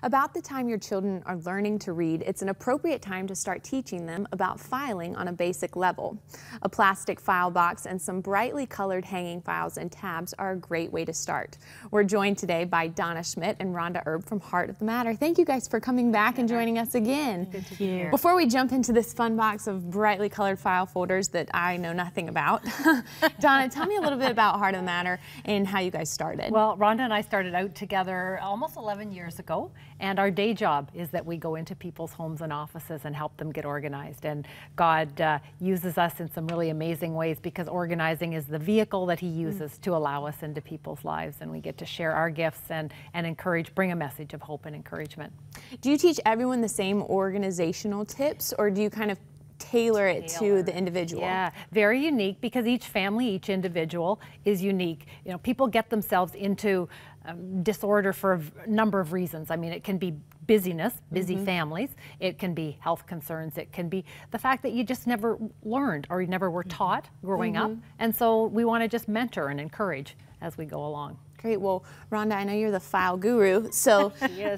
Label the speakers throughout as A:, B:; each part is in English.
A: About the time your children are learning to read, it's an appropriate time to start teaching them about filing on a basic level. A plastic file box and some brightly colored hanging files and tabs are a great way to start. We're joined today by Donna Schmidt and Rhonda from Heart of the Matter. Thank you guys for coming back and joining us again.
B: Good to be here.
A: Before we jump into this fun box of brightly colored file folders that I know nothing about, Donna, tell me a little bit about Heart of the Matter and how you guys started.
B: Well, Rhonda and I started out together almost 11 years ago, and our day job is that we go into people's homes and offices and help them get organized. And God uses us in some really amazing ways because organizing is the vehicle that He uses to allow us into people's lives, and we get to share our gifts and encourage, bring a message of hope and encouragement.
A: Do you teach everyone the same organizational tips, or do you kind of tailor it to the individual?
B: Yeah, very unique, because each family, each individual is unique. You know, people get themselves into disorder for a number of reasons. I mean, it can be busyness, busy families. It can be health concerns. It can be the fact that you just never learned or you never were taught growing up. And so we want to just mentor and encourage as we go along.
A: Great. Well, Rhonda, I know you're the file guru, so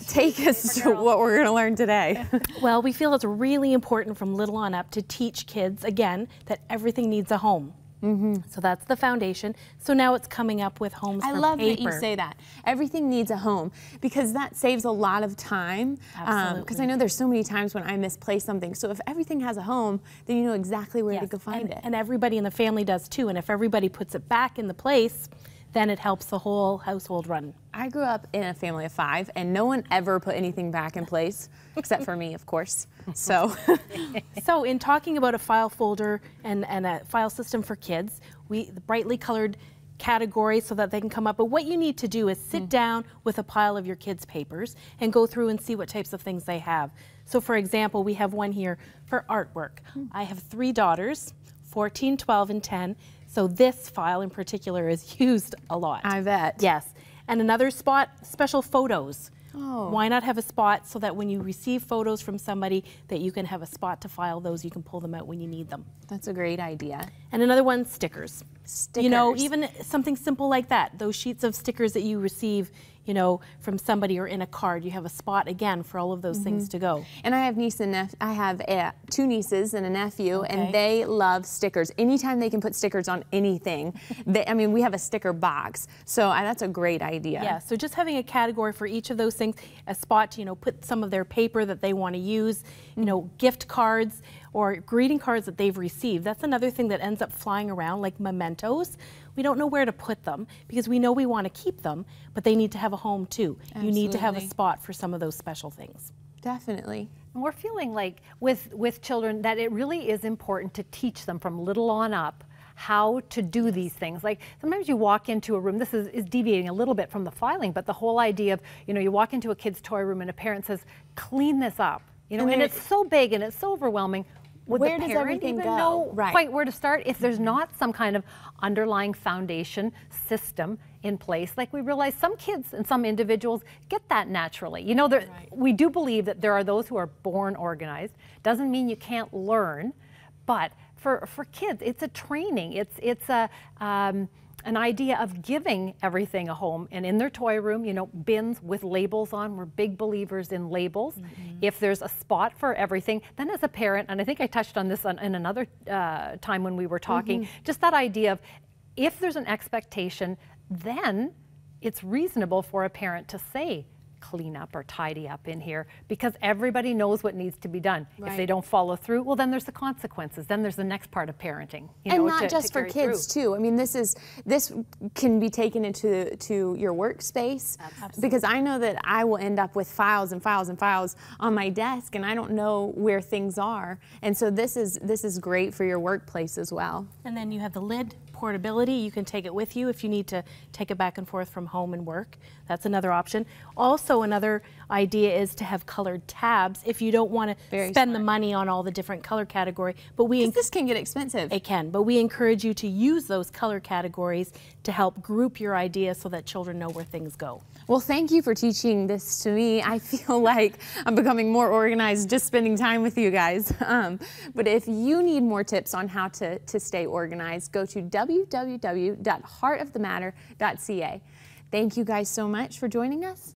A: take us to what we're going to learn today.
C: Well, we feel it's really important from little on up to teach kids, again, that everything needs a home. So that's the foundation. So now it's coming up with homes for paper.
A: I love that you say that. Everything needs a home, because that saves a lot of time. Because I know there's so many times when I misplace something. So if everything has a home, then you know exactly where to go find it.
C: And everybody in the family does too. And if everybody puts it back in the place, then it helps the whole household run.
A: I grew up in a family of 5, and no one ever put anything back in place, except for me, of course. So,
C: so in talking about a file folder and a file system for kids, the brightly colored categories so that they can come up. But what you need to do is sit down with a pile of your kids' papers and go through and see what types of things they have. So for example, we have one here for artwork. I have 3 daughters, 14, 12, and 10. So this file in particular is used a lot.
A: I bet.
C: Yes. And another spot, special photos.
A: Oh.
C: Why not have a spot so that when you receive photos from somebody that you can have a spot to file those, you can pull them out when you need them.
A: That's a great idea.
C: And another one, stickers.
A: Stickers.
C: You know, even something simple like that, those sheets of stickers that you receive, you know, from somebody or in a card, you have a spot again for all of those things to go.
A: And I have 2 nieces and a nephew, and they love stickers. Anytime they can put stickers on anything, I mean, we have a sticker box, so that's a great idea.
C: Yeah, so just having a category for each of those things, a spot to, you know, put some of their paper that they want to use, you know, gift cards or greeting cards that they've received. That's another thing that ends up flying around, like mementos. We don't know where to put them because we know we want to keep them, but they need to have a home too. Absolutely. You need to have a spot for some of those special things.
A: Definitely.
B: And we're feeling like with children that it really is important to teach them from little on up how to do these things. Like sometimes you walk into a room, this is deviating a little bit from the filing, but the whole idea of, you know, you walk into a kid's toy room and a parent says, clean this up. You know, and it's so big and it's so overwhelming. Would
A: where
B: the
A: does
B: parent
A: everything
B: even
A: go?
B: know quite where to start if there's not some kind of underlying foundation system in place? Like we realize some kids and some individuals get that naturally. You know, we do believe that there are those who are born organized. Doesn't mean you can't learn, but for kids, it's a training. It's an idea of giving everything a home. And in their toy room, you know, bins with labels on. We're big believers in labels. If there's a spot for everything, then as a parent, and I think I touched on this in another time when we were talking, just that idea of if there's an expectation, then it's reasonable for a parent to say, clean up or tidy up in here, because everybody knows what needs to be done. If they don't follow through, well, then there's the consequences. Then there's the next part of parenting. You
A: and
B: know,
A: not just for kids too. I mean, this can be taken into your workspace. Absolutely. Because I know that I will end up with files and files and files on my desk, and I don't know where things are. And so this is great for your workplace as well.
C: And then you have the lid portability. You can take it with you if you need to take it back and forth from home and work. That's another option. Also, another idea is to have colored tabs if you don't want to spend the money on all the different color category. But
A: this can get expensive.
C: It can, but we encourage you to use those color categories to help group your ideas so that children know where things go.
A: Well, thank you for teaching this to me. I feel like I'm becoming more organized just spending time with you guys. But if you need more tips on how to stay organized, go to www.heartofthematter.ca. Thank you guys so much for joining us.